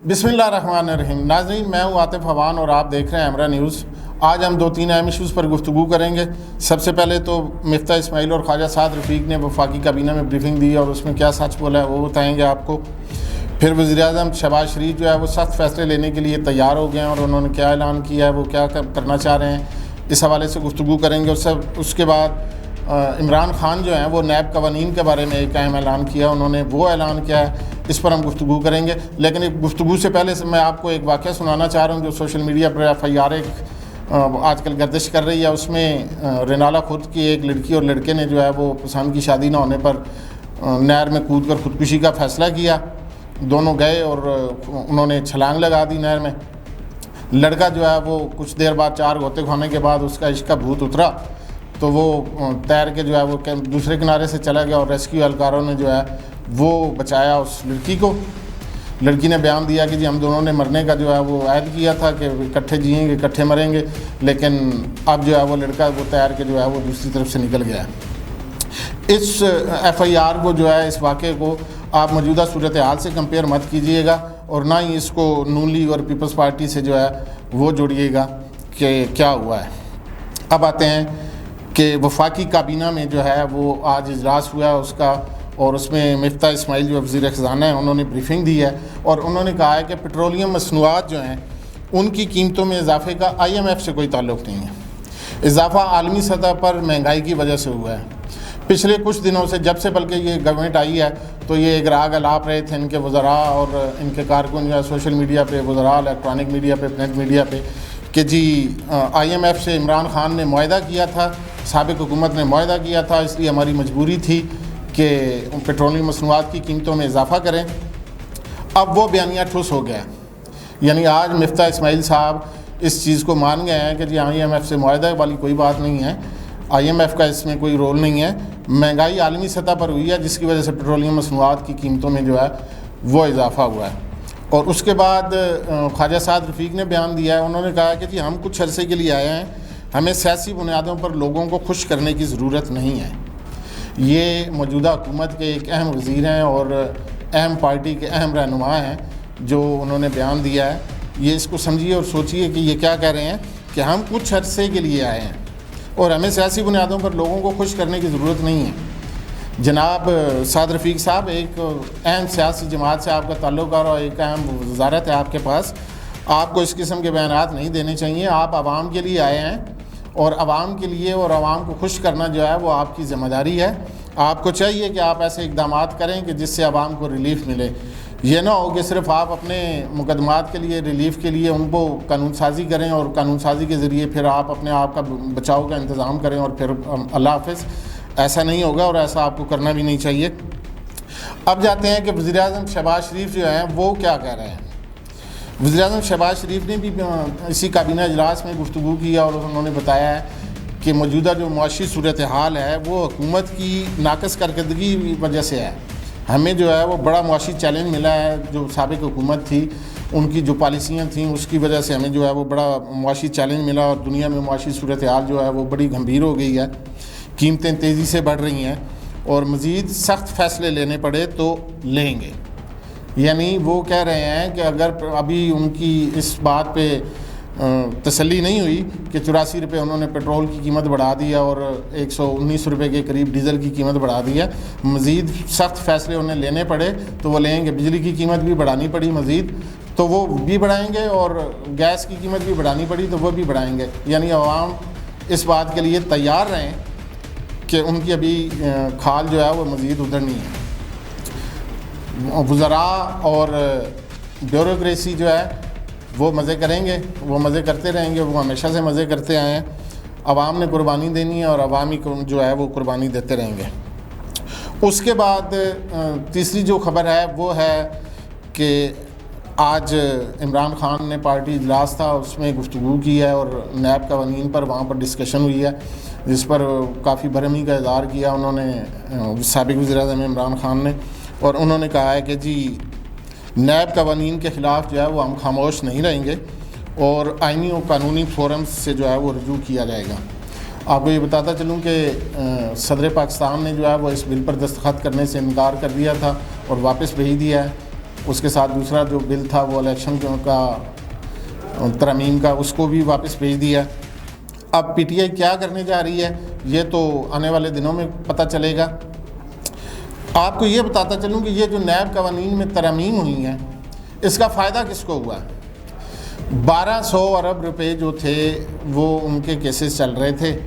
बिस्मिल्लाहिर्रहमानिर्रहीम। नाज़रीन, मैं हूँ आतिफ हवान और आप देख रहे हैं हमरा न्यूज़। आज हम 2-3 अहम इशूज़ पर गुफ्तगू करेंगे। सबसे पहले तो मिफ्ता इस्माइल और ख्वाजा साद रफ़ीक ने वफाकी काबीना में ब्रीफिंग दी और उसमें क्या सच बोला है वो बताएंगे आपको। फिर वज़ीर-ए-आज़म शहबाज शरीफ जो है वो सख्त फ़ैसले लेने के लिए तैयार हो गए हैं और उन्होंने क्या ऐलान किया है, वो क्या करना चाह रहे हैं, इस हवाले से गुफ्तगू करेंगे। और उसके बाद इमरान खान जो हैं वो नैब कवानीन के बारे में एक अहम ऐलान किया, उन्होंने वो ऐलान किया है, इस पर हम गुफ्तगू करेंगे। लेकिन एक गुफ्तगू से पहले मैं आपको एक वाक़या सुनाना चाह रहा हूँ जो सोशल मीडिया पर FIR आजकल गर्दिश कर रही है। उसमें रेनाला खुद की एक लड़की और लड़के ने जो है वो पसंद की शादी ना होने पर नहर में कूद कर ख़ुदकुशी का फ़ैसला किया। दोनों गए और उन्होंने छलांग लगा दी नहर में। लड़का जो है वो कुछ देर बाद 4 गोते खाने के बाद उसका इश्क का भूत उतरा तो वो तैर के जो है वो दूसरे किनारे से चला गया और रेस्क्यू एहलकारों ने जो है वो बचाया उस लड़की को। लड़की ने बयान दिया कि जी हम दोनों ने मरने का जो है वो ऐद किया था कि इकट्ठे जिएंगे इकट्ठे मरेंगे, लेकिन अब जो है वो लड़का वो तैर के जो है वो दूसरी तरफ से निकल गया। इस FIR को जो है इस वाक़े को आप मौजूदा सूरत हाल से कंपेयर मत कीजिएगा और ना ही इसको नून लीग और पीपल्स पार्टी से जो है वो जोड़िएगा कि क्या हुआ है। अब आते हैं कि वफाकी काबीना में जो है वो आज इजलास हुआ है उसका, और उसमें मिफ्ता इस्माइल जो वज़ीर ख़ज़ाना है उन्होंने ब्रीफिंग दी है और उन्होंने कहा है कि पेट्रोलियम मसनूआत जो हैं उनकी कीमतों में इजाफे का IMF से कोई ताल्लुक़ नहीं है। इजाफा आलमी सतह पर महंगाई की वजह से हुआ है। पिछले कुछ दिनों से जब से बल्कि ये गवर्नमेंट आई है तो ये एक राग अलाप रहे थे इनके वज़रा और इनके कारकुन जो है सोशल मीडिया पे, वज़रा इलेक्ट्रॉनिक मीडिया पे, प्रिंट मीडिया पे कि जी IMF से इमरान खान ने मुआहदा किया था, साबिक़ हुकूमत ने मुआहदा किया था, इसलिए हमारी मजबूरी थी कि पेट्रोलियम मसनूआत की कीमतों में इजाफ़ा करें। अब वो बयानिया ठुस हो गया, यानी आज मिफ्ता इस्माइल साहब इस चीज़ को मान गए हैं कि जी IMF से मुआहदा वाली कोई बात नहीं है, IMF का इसमें कोई रोल नहीं है, महंगाई आलमी सतह पर हुई है जिसकी वजह से पेट्रोलियम मसनूआत की कीमतों में जो है वो इजाफ़ा हुआ है। और उसके बाद ख्वाजा साद रफ़ीक ने बयान दिया है, उन्होंने कहा कि जी हम कुछ अरसे के लिए आए हैं, हमें सियासी बुनियादों पर लोगों को खुश करने की ज़रूरत नहीं है। ये मौजूदा हुकूमत के एक अहम वज़ीर हैं और अहम पार्टी के अहम रहनुमा हैं जो उन्होंने बयान दिया है। ये इसको समझिए और सोचिए कि ये क्या कह रहे हैं कि हम कुछ अरसे के लिए आए हैं और हमें सियासी बुनियादों पर लोगों को खुश करने की ज़रूरत नहीं है। जनाब साद रफ़ीक साहब, एक अहम सियासी जमात से आपका ताल्लुक़ और एक अहम वज़ारत है आपके पास, आपको इस किस्म के बयानात नहीं देने चाहिए। आप आवाम के लिए आए हैं और आवाम के लिए और आवाम को खुश करना जो है वो आपकी ज़िम्मेदारी है। आपको चाहिए कि आप ऐसे इक़दामात करें कि जिससे आवाम को रिलीफ़ मिले। ये ना हो कि सिर्फ़ आप अपने मुकदमात के लिए, रिलीफ़ के लिए उनको कानून साज़ी करें और कानून साज़ी के ज़रिए फिर आप अपने आप का बचाव का इंतज़ाम करें और फिर अल्लाह हाफ़िज़। ऐसा नहीं होगा और ऐसा आपको करना भी नहीं चाहिए। अब जाते हैं कि वज़ीर-ए-आज़म शहबाज शरीफ जो हैं वो क्या कह रहे हैं। वज़ीर-ए-आज़म शहबाज शरीफ ने भी इसी काबीना इजलास में गुफ्तगू किया और उन्होंने बताया है कि मौजूदा जो मुआशी सूरत हाल है वो हुकूमत की नाक़स कारकर्दगी की वजह से है। हमें जो है वो बड़ा मुआशी चैलेंज मिला है, जो साबिक़ हुकूमत थी उनकी जो पॉलिसियाँ थीं उसकी वजह से हमें जो है वो बड़ा मुआशी चैलेंज मिला और दुनिया में मुआशी सूरत हाल जो है वो बड़ी गंभीर हो गई है, कीमतें तेज़ी से बढ़ रही हैं और मज़ीद सख्त फ़ैसले लेने पड़े तो लेंगे। यानी वो कह रहे हैं कि अगर अभी उनकी इस बात पे तसल्ली नहीं हुई कि 84 रुपये उन्होंने पेट्रोल की कीमत बढ़ा दी है और 119 रुपये के करीब डीज़ल की कीमत बढ़ा दी है, मज़ीद सख्त फ़ैसले उन्हें लेने पड़े तो वो लेंगे। बिजली की कीमत भी बढ़ानी पड़ी मज़ीद तो वो भी बढ़ाएंगे और गैस की कीमत भी बढ़ानी पड़ी तो वो भी बढ़ाएंगे। यानी आवाम इस बात के लिए तैयार रहें कि उनकी अभी खाल जो है वो मज़ीद उधरनी है। वज़रा और ब्यूरोक्रेसी जो है वो मज़े करेंगे, वो मज़े करते रहेंगे, वो हमेशा से मज़े करते आए हैं। आवाम ने कुर्बानी देनी है और आवामी जो है वो कुर्बानी देते रहेंगे। उसके बाद तीसरी जो ख़बर है वो है कि आज इमरान खान ने पार्टी इजलास था उसमें गुफ्तगू की है और नैब कवानीन पर वहाँ पर डिस्कशन हुई है जिस पर काफ़ी बरहमी का इज़हार किया उन्होंने साबिक़ वज़ीर-ए-आज़म इमरान खान ने, और उन्होंने कहा है कि जी नैब कवानीन के ख़िलाफ़ जो है वो हम खामोश नहीं रहेंगे और आइनी और कानूनी फोरम से जो है वो रजू किया जाएगा। आपको ये बताता चलूँ कि सदर पाकिस्तान ने जो है वो इस बिल पर दस्तखत करने से इनकार कर दिया था और वापस भेज दिया है। اس کے ساتھ دوسرا جو بل تھا وہ الیکشن کا ترمیم کا، اس کو بھی واپس بھیج دیا۔ اب پی ٹی آئی کیا کرنے جا رہی ہے یہ تو آنے والے دنوں میں پتہ چلے گا۔ آپ کو یہ بتاتا چلوں کہ یہ جو نیب قوانین میں ترامیم ہوئی ہیں اس کا فائدہ کس کو ہوا؟ 1200 ارب روپے جو تھے وہ ان کے کیسز چل رہے تھے۔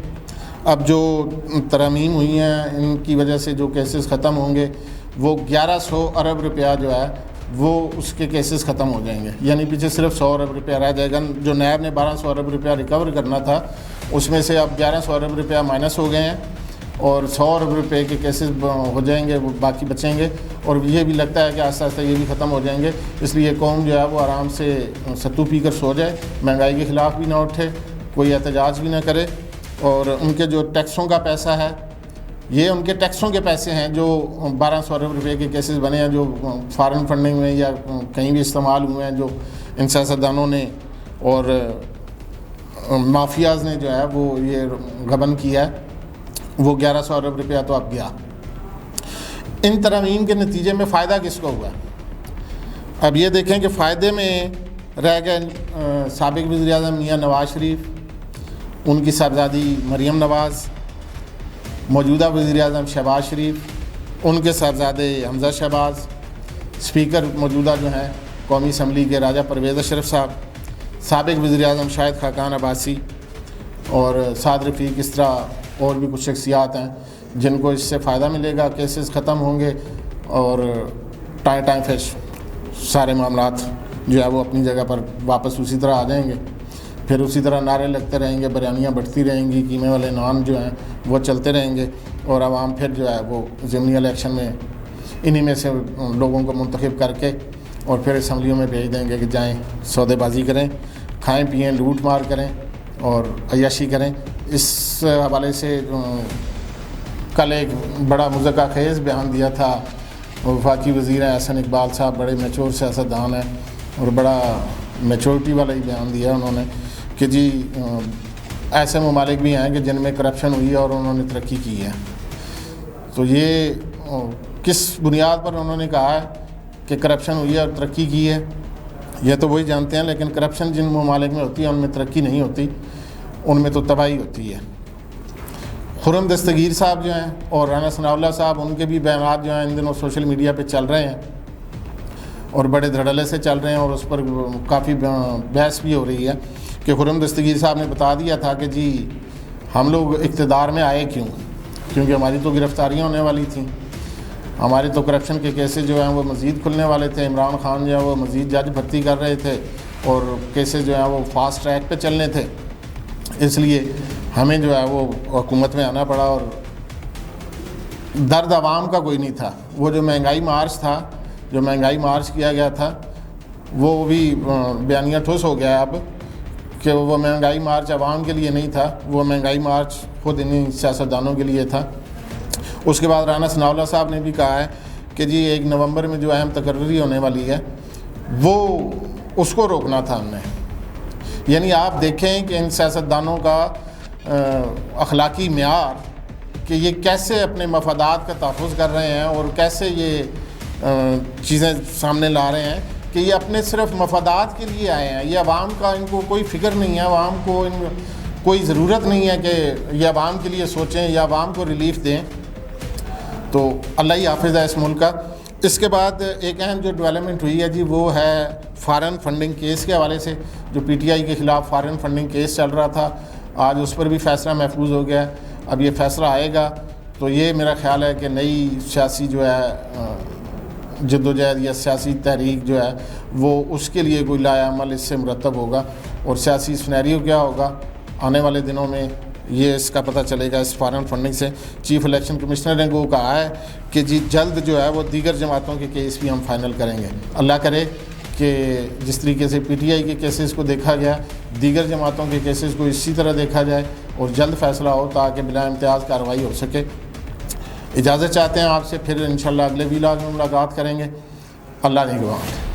اب جو ترامیم ہوئی ہیں ان کی وجہ سے جو کیسز ختم ہوں گے وہ 1100 ارب روپیہ جو ہے وہ اس کے کیسز ختم ہو جائیں گے، یعنی پیچھے صرف 100 ارب روپیہ رہ جائے گا۔ جو نیب نے 1200 ارب روپیہ ریکور کرنا تھا اس میں سے اب 1100 ارب روپیہ مائنس ہو گئے ہیں اور 100 ارب روپے کے کیسز ہو جائیں گے، وہ باقی بچیں گے، اور یہ بھی لگتا ہے کہ آہستہ آہستہ یہ بھی ختم ہو جائیں گے۔ اس لیے قوم جو ہے وہ آرام سے ستو پی کر سو جائے، مہنگائی کے خلاف بھی نہ اٹھے، کوئی احتجاج بھی نہ کرے، اور ان کے جو ٹیکسوں کا پیسہ ہے یہ ان کے ٹیکسوں کے پیسے ہیں جو 1200 ارب روپے کے کیسز بنے ہیں، جو فارن فنڈنگ میں یا کہیں بھی استعمال ہوئے ہیں، جو ان سیاستدانوں نے اور مافیاز نے جو ہے وہ یہ غبن کیا ہے، وہ 1100 ارب روپیہ تو اب گیا۔ ان ترامیم کے نتیجے میں فائدہ کس کو ہوا؟ اب یہ دیکھیں کہ فائدے میں رہ گئے سابق وزیر اعظم میاں نواز شریف، ان کی صاحبزادی مریم نواز، موجودہ وزیر اعظم شہباز شریف، ان کے صاحبزادے حمزہ شہباز، اسپیکر موجودہ جو ہیں قومی اسمبلی کے راجہ پرویز اشرف صاحب، سابق وزیر اعظم شاہد خاقان عباسی اور سعد رفیق، اس طرح اور بھی کچھ شخصیات ہیں جن کو اس سے فائدہ ملے گا، کیسز ختم ہوں گے اور ٹائم پھر سارے معاملات جو ہے وہ اپنی جگہ پر واپس اسی طرح آ جائیں گے۔ پھر اسی طرح نعرے لگتے رہیں گے، بریانیاں بڑھتی رہیں گی، قیمے والے نان جو ہیں وہ چلتے رہیں گے، اور عوام پھر جو ہے وہ ضمنی الیکشن میں انہی میں سے لوگوں کو منتخب کر کے اور پھر اسمبلیوں میں بھیج دیں گے کہ جائیں سودے بازی کریں، کھائیں پئیں، لوٹ مار کریں اور عیاشی کریں۔ اس حوالے سے کل ایک بڑا مذکرہ خیز بیان دیا تھا وفاقی وزیر ہیں احسن اقبال صاحب، بڑے میچور سیاستدان ہیں اور بڑا میچورٹی والا ہی بیان دیا انہوں نے کہ جی ایسے ممالک بھی ہیں کہ جن میں کرپشن ہوئی ہے اور انہوں نے ترقی کی ہے۔ تو یہ کس بنیاد پر انہوں نے کہا ہے کہ کرپشن ہوئی ہے اور ترقی کی ہے یہ تو وہی جانتے ہیں، لیکن کرپشن جن ممالک میں ہوتی ہے ان میں ترقی نہیں ہوتی، ان میں تو تباہی ہوتی ہے۔ خرم دستگیر صاحب جو ہیں اور رانا ثناء اللہ صاحب، ان کے بھی بیانات جو ہیں ان دنوں سوشل میڈیا پہ چل رہے ہیں اور بڑے دھڑلے سے چل رہے ہیں، اور اس پر کافی بحث بھی ہو رہی ہے کہ خرم دستگیر صاحب نے بتا دیا تھا کہ جی ہم لوگ اقتدار میں آئے کیوں، کیونکہ ہماری تو گرفتاریاں ہونے والی تھیں، ہمارے تو کرپشن کے کیسز جو ہیں وہ مزید کھلنے والے تھے، عمران خان جو ہے وہ مزید جج بھرتی کر رہے تھے اور کیسز جو ہیں وہ فاسٹ ٹریک پہ چلنے تھے، اس لیے ہمیں جو ہے وہ حکومت میں آنا پڑا۔ اور درد عوام کا کوئی نہیں تھا، وہ جو مہنگائی مارچ تھا، جو مہنگائی مارچ کیا گیا تھا وہ بھی بیانیہ ٹھوس ہو گیا اب کہ وہ مہنگائی مارچ عوام کے لیے نہیں تھا، وہ مہنگائی مارچ خود انہیں سیاستدانوں کے لیے تھا۔ اس کے بعد رانا ثناء اللہ صاحب نے بھی کہا ہے کہ جی 1 نومبر میں جو اہم تقرری ہونے والی ہے وہ اس کو روکنا تھا ہم نے۔ یعنی آپ دیکھیں کہ ان سیاستدانوں کا اخلاقی معیار کہ یہ کیسے اپنے مفادات کا تحفظ کر رہے ہیں اور کیسے یہ چیزیں سامنے لا رہے ہیں کہ یہ اپنے صرف مفادات کے لیے آئے ہیں، یہ عوام کا ان کو کوئی فکر نہیں ہے، عوام کو کوئی ضرورت نہیں ہے کہ یہ عوام کے لیے سوچیں یا عوام کو ریلیف دیں۔ تو اللہ ہی حافظ ہے اس ملک کا۔ اس کے بعد ایک اہم جو ڈیولپمنٹ ہوئی ہے جی وہ ہے فارن فنڈنگ کیس کے حوالے سے، جو پی ٹی آئی کے خلاف فارن فنڈنگ کیس چل رہا تھا، آج اس پر بھی فیصلہ محفوظ ہو گیا ہے۔ اب یہ فیصلہ آئے گا تو یہ میرا خیال ہے کہ نئی سیاسی جو ہے جدوجہد یا سیاسی تحریک جو ہے وہ اس کے لیے کوئی لایا عمل اس سے مرتب ہوگا، اور سیاسی سینیریو کیا ہوگا آنے والے دنوں میں یہ اس کا پتہ چلے گا اس فارن فنڈنگ سے۔ چیف الیکشن کمشنر نے وہ کہا ہے کہ جی جلد جو ہے وہ دیگر جماعتوں کے کیس بھی ہم فائنل کریں گے۔ اللہ کرے کہ جس طریقے سے پی ٹی آئی کے کیسز کو دیکھا گیا دیگر جماعتوں کے کیسز کو اسی طرح دیکھا جائے اور جلد فیصلہ ہو تاکہ بلا امتیاز کارروائی ہو سکے۔ اجازت چاہتے ہیں آپ سے، پھر انشاءاللہ اگلے ویلاگ میں ملاقات کریں گے۔ اللہ نگہبان۔